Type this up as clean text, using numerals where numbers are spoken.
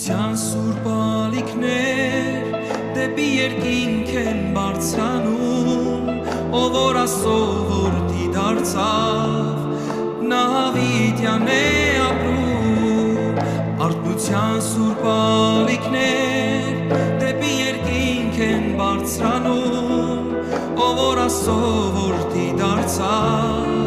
Արթնության սուրբ ալիքներ դեպի երկինք են բարձրանում, ով որ Աստծո որդի դարձավ, նա հավիտյան է ապրում։ Արթնության սուրբ ալիքներ դեպի երկինք են բարձրանում, ով որ Աստծո որդի դարձավ,